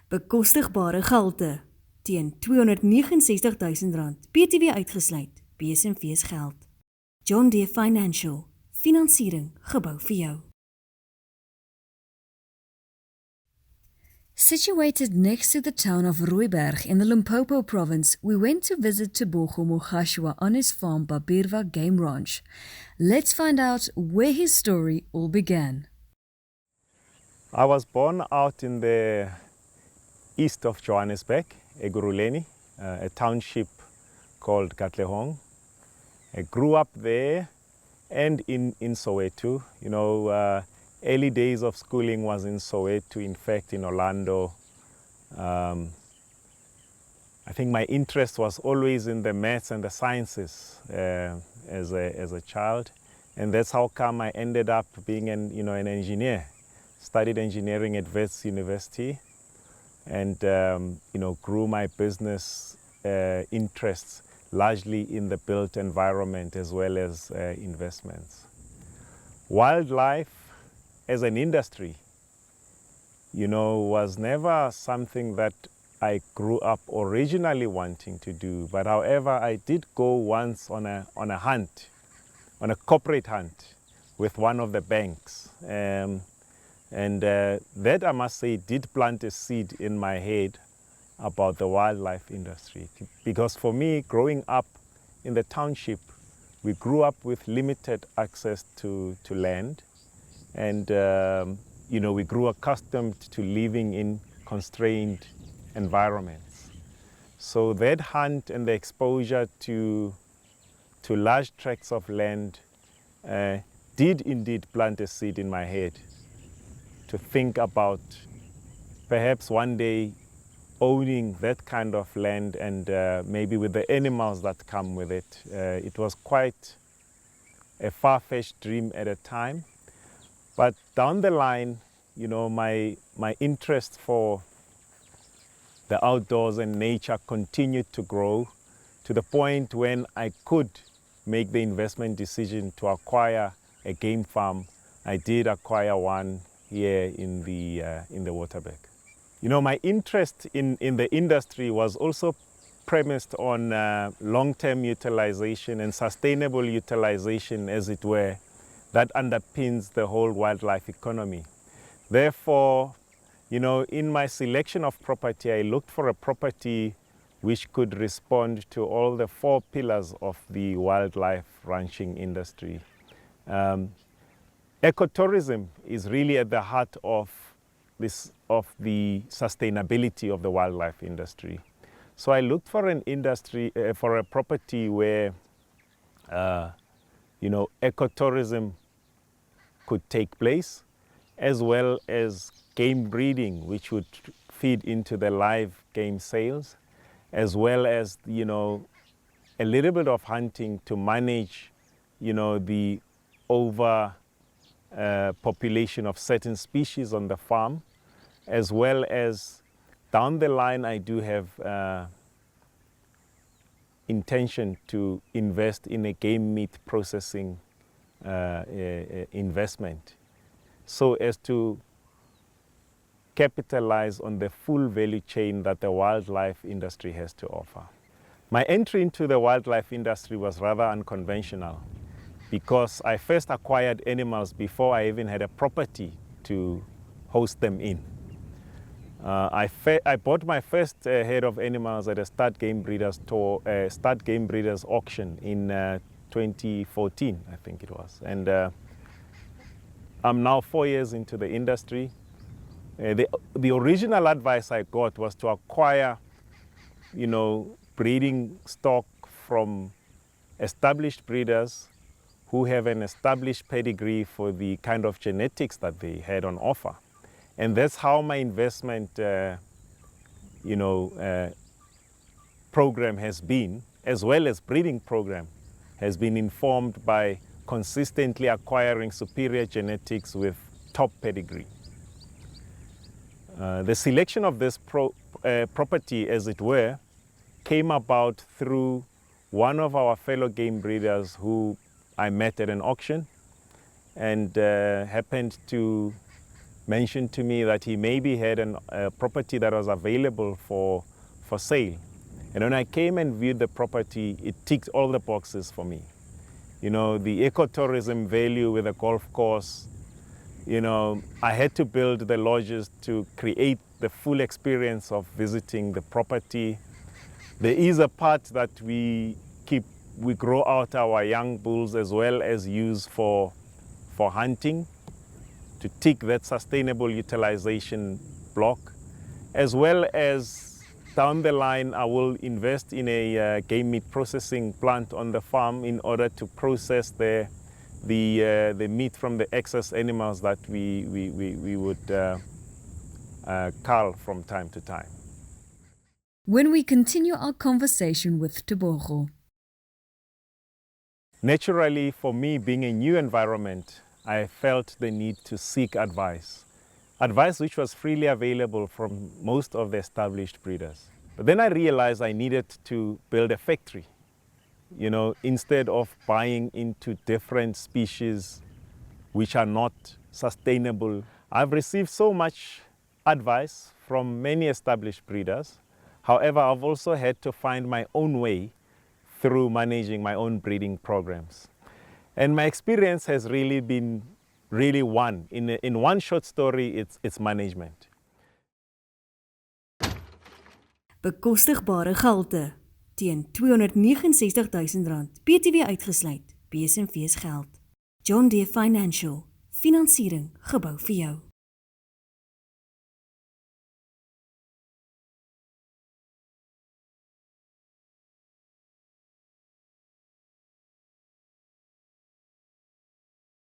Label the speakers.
Speaker 1: Bekostigbare gehalte teen R269.000 BTW uitgesluit, BSMV's geld. John Deere Financial, finansiering gebou vir jou. Situated next to the town of Rooiberg in the Limpopo province, we went to visit Tebogo Mogashoa on his farm Babirwa Game Ranch. Let's find out where his story all began.
Speaker 2: I was born out in the east of Johannesburg, Eguruleni, a township called Katlehong. I grew up there and in Soweto. You know, early days of schooling was in Soweto, in fact in Orlando. I think my interest was always in the maths and the sciences as a child, and that's how come I ended up being an engineer. Studied engineering at Wits University, and grew my business interests largely in the built environment as well as investments. Wildlife as an industry, was never something that I grew up originally wanting to do. But however, I did go once on a hunt, on a corporate hunt with one of the banks. That, I must say, did plant a seed in my head about the wildlife industry. Because for me, growing up in the township, we grew up with limited access to land. And, we grew accustomed to living in constrained environments. So that hunt and the exposure to large tracts of land did indeed plant a seed in my head to think about perhaps one day owning that kind of land, and maybe with the animals that come with it. It was quite a far-fetched dream at a time. But down the line, my interest for the outdoors and nature continued to grow to the point when I could make the investment decision to acquire a game farm. I did acquire one here in the Waterberg. My interest in the industry was also premised on long-term utilization and sustainable utilization, as it were, that underpins the whole wildlife economy. Therefore, in my selection of property, I looked for a property which could respond to all the four pillars of the wildlife ranching industry. Ecotourism is really at the heart of the sustainability of the wildlife industry. So I looked for for a property where, ecotourism could take place, as well as game breeding, which would feed into the live game sales, as well as, a little bit of hunting to manage, the population of certain species on the farm, as well as down the line I do have intention to invest in a game meat processing investment, so as to capitalize on the full value chain that the wildlife industry has to offer. My entry into the wildlife industry was rather unconventional, because I first acquired animals before I even had a property to host them in. I bought my first head of animals at a stud game breeders auction in 2014, I think it was. And I'm now 4 years into the industry. The original advice I got was to acquire, breeding stock from established breeders who have an established pedigree for the kind of genetics that they had on offer. And that's how my investment program has been, as well as breeding program, has been informed by consistently acquiring superior genetics with top pedigree. The selection of this property, as it were, came about through one of our fellow game breeders who I met at an auction, and happened to mentioned to me that he maybe had a property that was available for sale. And when I came and viewed the property, it ticked all the boxes for me. You know, the ecotourism value with a golf course. You know, I had to build the lodges to create the full experience of visiting the property. There is a part that we grow out our young bulls as well as use for hunting, to tick that sustainable utilization block, as well as down the line I will invest in a game meat processing plant on the farm in order to process the meat from the excess animals that we would cull from time to time.
Speaker 1: When we continue our conversation with Tebogo.
Speaker 2: Naturally, for me, being a new environment, I felt the need to seek advice which was freely available from most of the established breeders. But then I realized I needed to build a factory, you know, instead of buying into different species which are not sustainable. I've received so much advice from many established breeders. However, I've also had to find my own way through managing my own breeding programs. And my experience has really been one. In one short story, it's management.
Speaker 1: Bekostigbare gehalte teen R269,000 BTW uitgesluit, BSMV's geld. John Deere Financial, finansiering gebou vir jou.